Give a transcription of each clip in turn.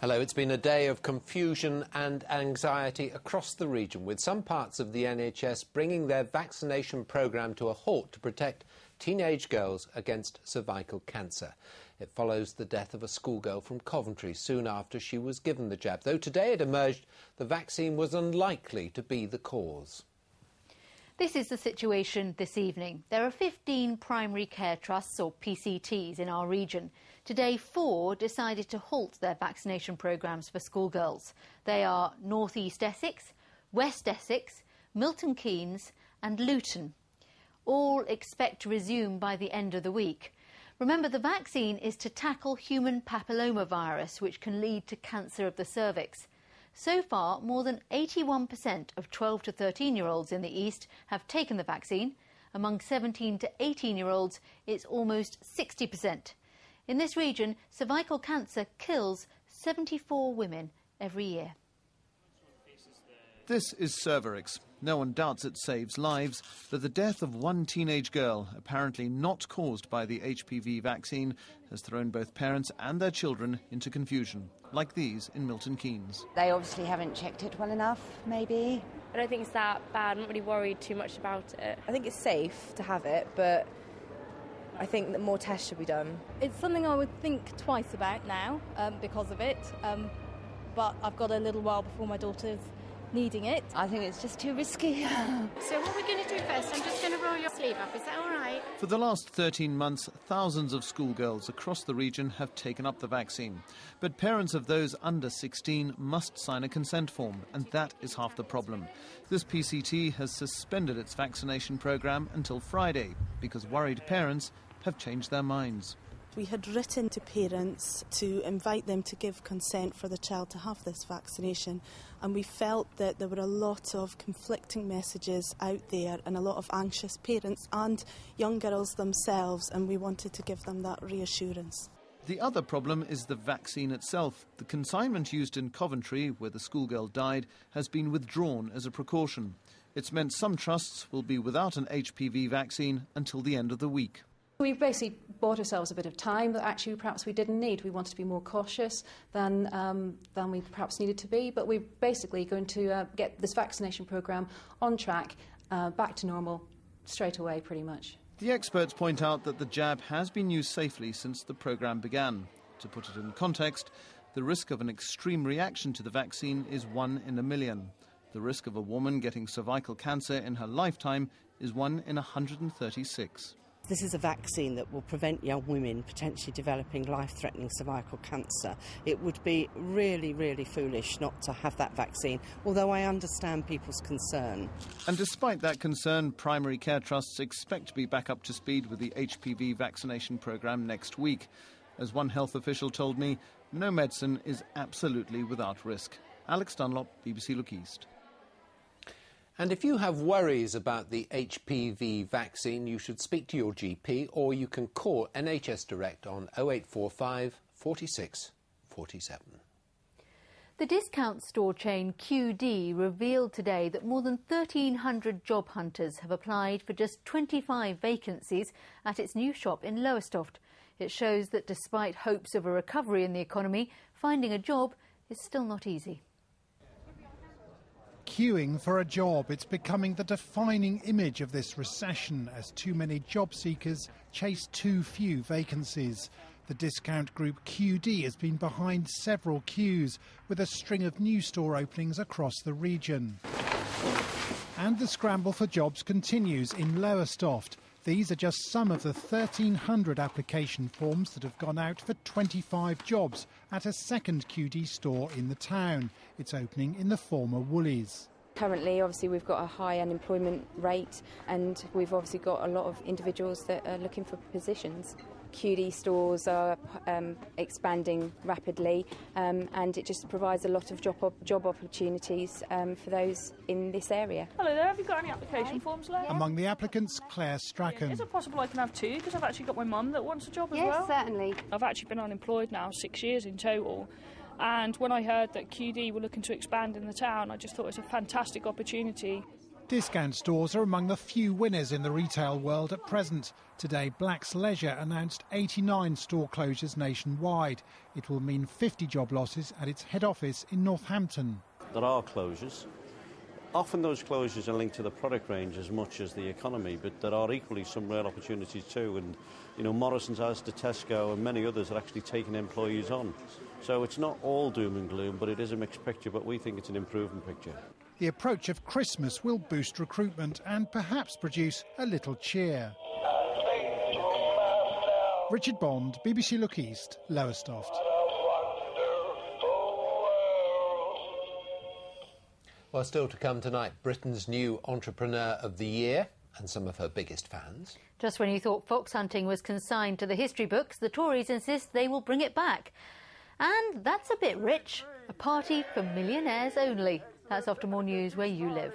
Hello, it's been a day of confusion and anxiety across the region, with some parts of the NHS bringing their vaccination programme to a halt to protect teenage girls against cervical cancer. It follows the death of a schoolgirl from Coventry soon after she was given the jab, though today it emerged the vaccine was unlikely to be the cause. This is the situation this evening. There are 15 primary care trusts, or PCTs, in our region. Today, 4 decided to halt their vaccination programmes for schoolgirls. They are North East Essex, West Essex, Milton Keynes and Luton. All expect to resume by the end of the week. Remember, the vaccine is to tackle human papillomavirus, which can lead to cancer of the cervix. So far, more than 81% of 12 to 13-year-olds in the East have taken the vaccine. Among 17 to 18-year-olds, it's almost 60%. In this region, cervical cancer kills 74 women every year. This is Cervarix. No one doubts it saves lives, but the death of one teenage girl, apparently not caused by the HPV vaccine, has thrown both parents and their children into confusion, like these in Milton Keynes. They obviously haven't checked it well enough, maybe. I don't think it's that bad. I'm not really worried too much about it. I think it's safe to have it, but I think that more tests should be done. It's something I would think twice about now because of it, but I've got a little while before my daughter's needing it. I think it's just too risky. So what we're going to do first, I'm just going to roll your sleeve up, is that all right? For the last 13 months, thousands of schoolgirls across the region have taken up the vaccine. But parents of those under 16 must sign a consent form, and that is half the problem. This PCT has suspended its vaccination programme until Friday because worried parents have changed their minds. We had written to parents to invite them to give consent for the child to have this vaccination, and we felt that there were a lot of conflicting messages out there and a lot of anxious parents and young girls themselves, and we wanted to give them that reassurance. The other problem is the vaccine itself. The consignment used in Coventry, where the schoolgirl died, has been withdrawn as a precaution. It's meant some trusts will be without an HPV vaccine until the end of the week. We've basically bought ourselves a bit of time that actually perhaps we didn't need. We wanted to be more cautious than we perhaps needed to be, but we're basically going to get this vaccination programme on track, back to normal straight away pretty much. The experts point out that the jab has been used safely since the programme began. To put it in context, the risk of an extreme reaction to the vaccine is 1 in a million. The risk of a woman getting cervical cancer in her lifetime is 1 in 136. This is a vaccine that will prevent young women potentially developing life-threatening cervical cancer. It would be really, really foolish not to have that vaccine, although I understand people's concern. And despite that concern, primary care trusts expect to be back up to speed with the HPV vaccination programme next week. As one health official told me, no medicine is absolutely without risk. Alex Dunlop, BBC Look East. And if you have worries about the HPV vaccine, you should speak to your GP, or you can call NHS Direct on 0845 46 47. The discount store chain QD revealed today that more than 1,300 job hunters have applied for just 25 vacancies at its new shop in Lowestoft. It shows that despite hopes of a recovery in the economy, finding a job is still not easy. Queuing for a job, it's becoming the defining image of this recession as too many job seekers chase too few vacancies. The discount group QD has been behind several queues with a string of new store openings across the region. And the scramble for jobs continues in Lowestoft. These are just some of the 1,300 application forms that have gone out for 25 jobs at a second QD store in the town. It's opening in the former Woolies. Currently, obviously, we've got a high unemployment rate, and we've obviously got a lot of individuals that are looking for positions. QD stores are expanding rapidly, and it just provides a lot of job opportunities for those in this area. Hello there, have you got any application forms left? Among the applicants, Claire Strachan. Is it possible I can have 2? Because I've actually got my mum that wants a job as well. Yes, certainly. I've actually been unemployed now 6 years in total. And when I heard that QD were looking to expand in the town, I just thought it was a fantastic opportunity. Discount stores are among the few winners in the retail world at present. Today, Black's Leisure announced 89 store closures nationwide. It will mean 50 job losses at its head office in Northampton. There are closures. Often those closures are linked to the product range as much as the economy, but there are equally some real opportunities too. And, you know, Morrison's, Asda, Tesco and many others are actually taking employees on. So it's not all doom and gloom, but it is a mixed picture, but we think it's an improving picture. The approach of Christmas will boost recruitment and perhaps produce a little cheer. Richard Bond, BBC Look East, Lowestoft. Well, still to come tonight, Britain's new Entrepreneur of the Year and some of her biggest fans. Just when you thought fox hunting was consigned to the history books, the Tories insist they will bring it back. And that's a bit rich. A party for millionaires only. That's after more news where you live.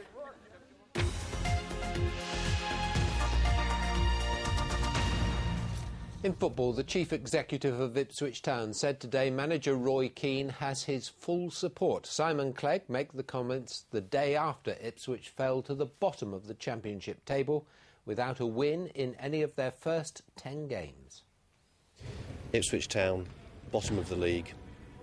In football, the chief executive of Ipswich Town said today manager Roy Keane has his full support. Simon Clegg made the comments the day after Ipswich fell to the bottom of the championship table without a win in any of their first 10 games. Ipswich Town, bottom of the league,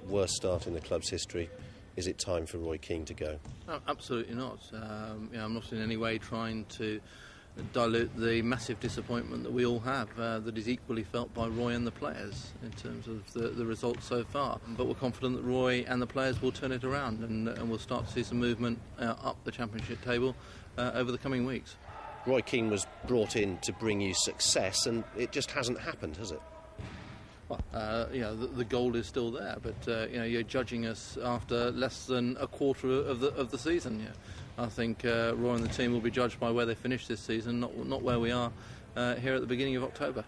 worst start in the club's history. Is it time for Roy Keane to go? No, absolutely not. I'm not in any way trying to dilute the massive disappointment that we all have, that is equally felt by Roy and the players in terms of the results so far. But we're confident that Roy and the players will turn it around and we'll start to see some movement up the championship table over the coming weeks. Roy Keane was brought in to bring you success and it just hasn't happened, has it? Well, the goal is still there, but you're judging us after less than a quarter of the season. Yeah. I think Roy and the team will be judged by where they finish this season, not where we are here at the beginning of October.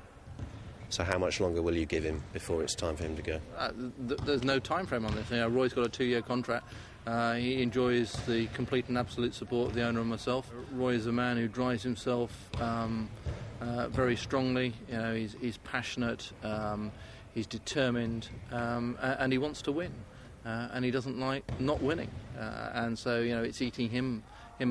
So how much longer will you give him before it's time for him to go? There's no time frame on this. Roy's got a 2-year contract. He enjoys the complete and absolute support of the owner and myself. Roy is a man who drives himself very strongly. He's passionate. He's determined, and he wants to win, and he doesn't like not winning, and so it's eating him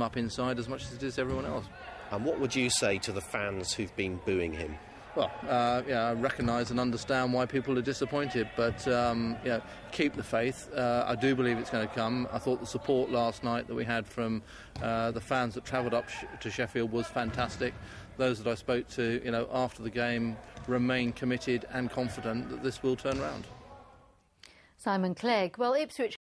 up inside as much as it is everyone else. And what would you say to the fans who've been booing him? Well, I recognise and understand why people are disappointed, but keep the faith. I do believe it's going to come. I thought the support last night that we had from the fans that travelled up to Sheffield was fantastic. Those that I spoke to, after the game, remain committed and confident that this will turn round. Simon Clegg. Well, Ipswich